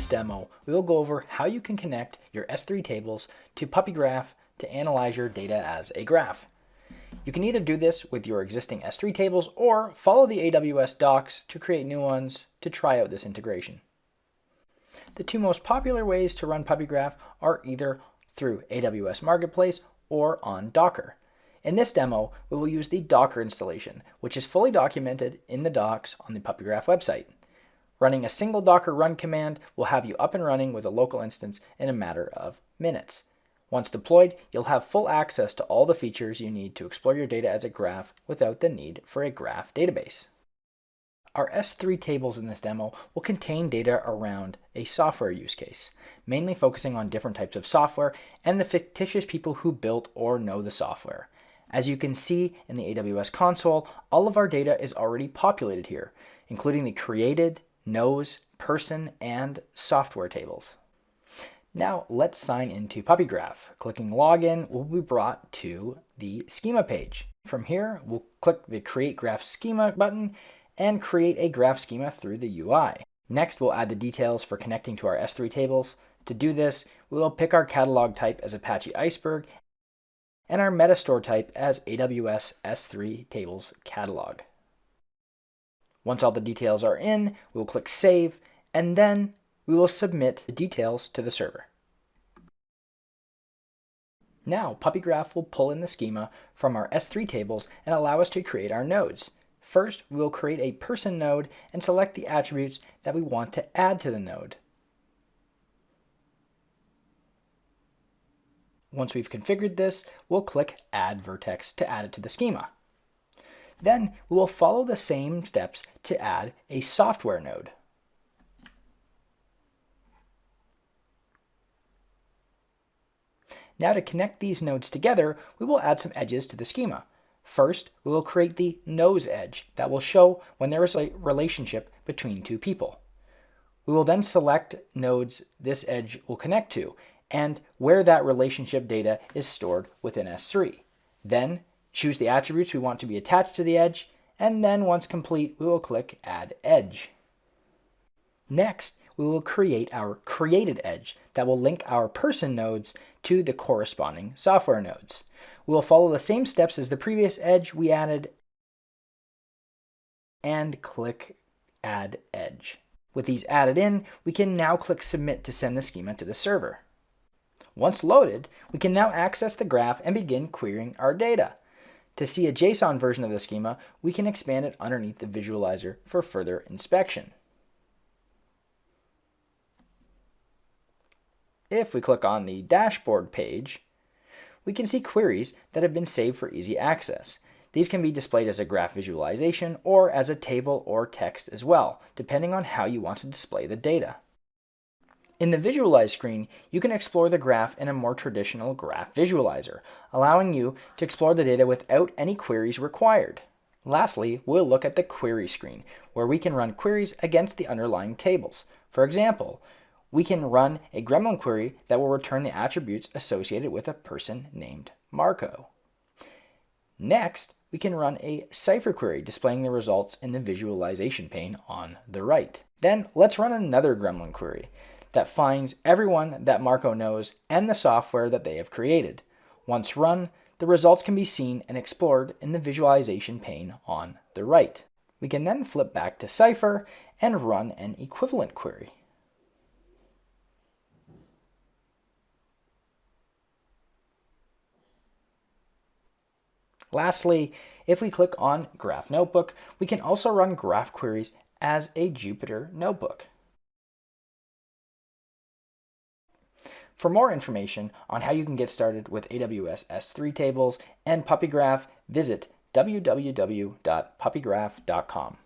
this demo, we will go over how you can connect your S3 tables to PuppyGraph to analyze your data as a graph. You can either do this with your existing S3 tables or follow the AWS docs to create new ones to try out this integration. The two most popular ways to run PuppyGraph are either through AWS Marketplace or on Docker. In this demo, we will use the Docker installation, which is fully documented in the docs on the PuppyGraph website. Running a single Docker run command will have you up and running with a local instance in a matter of minutes. Once deployed, you'll have full access to all the features you need to explore your data as a graph without the need for a graph database. Our S3 tables in this demo will contain data around a software use case, mainly focusing on different types of software and the fictitious people who built or know the software. As you can see in the AWS console, all of our data is already populated here, including the created, knows, person, and software tables. Now let's sign into PuppyGraph. Clicking Login will be brought to the schema page. From here, we'll click the Create Graph Schema button and create a graph schema through the UI. Next, we'll add the details for connecting to our S3 tables. To do this, we will pick our catalog type as Apache Iceberg and our metastore type as AWS S3 Tables Catalog. Once all the details are in, we will click Save, and then we will submit the details to the server. Now, PuppyGraph will pull in the schema from our S3 tables and allow us to create our nodes. First, we will create a person node and select the attributes that we want to add to the node. Once we've configured this, we'll click Add Vertex to add it to the schema. Then we will follow the same steps to add a software node. Now to connect these nodes together, we will add some edges to the schema. First, we will create the knows edge that will show when there is a relationship between two people. We will then select nodes this edge will connect to and where that relationship data is stored within S3. Then choose the attributes we want to be attached to the edge, and then once complete, we will click Add Edge. Next, we will create our created edge that will link our person nodes to the corresponding software nodes. We will follow the same steps as the previous edge we added and click Add Edge. With these added in, we can now click Submit to send the schema to the server. Once loaded, we can now access the graph and begin querying our data. To see a JSON version of the schema, we can expand it underneath the visualizer for further inspection. If we click on the dashboard page, we can see queries that have been saved for easy access. These can be displayed as a graph visualization or as a table or text as well, depending on how you want to display the data. In the Visualize screen, you can explore the graph in a more traditional graph visualizer, allowing you to explore the data without any queries required. Lastly, we'll look at the Query screen, where we can run queries against the underlying tables. For example, we can run a gremlin query that will return the attributes associated with a person named Marco. Next, we can run a cipher query displaying the results in the visualization pane on the right. Then let's run another gremlin query that finds everyone that Marco knows and the software that they have created. Once run, the results can be seen and explored in the visualization pane on the right. We can then flip back to cipher and run an equivalent query. Lastly, if we click on Graph Notebook, we can also run graph queries as a Jupyter Notebook. For more information on how you can get started with AWS S3 Tables and PuppyGraph, visit www.puppygraph.com.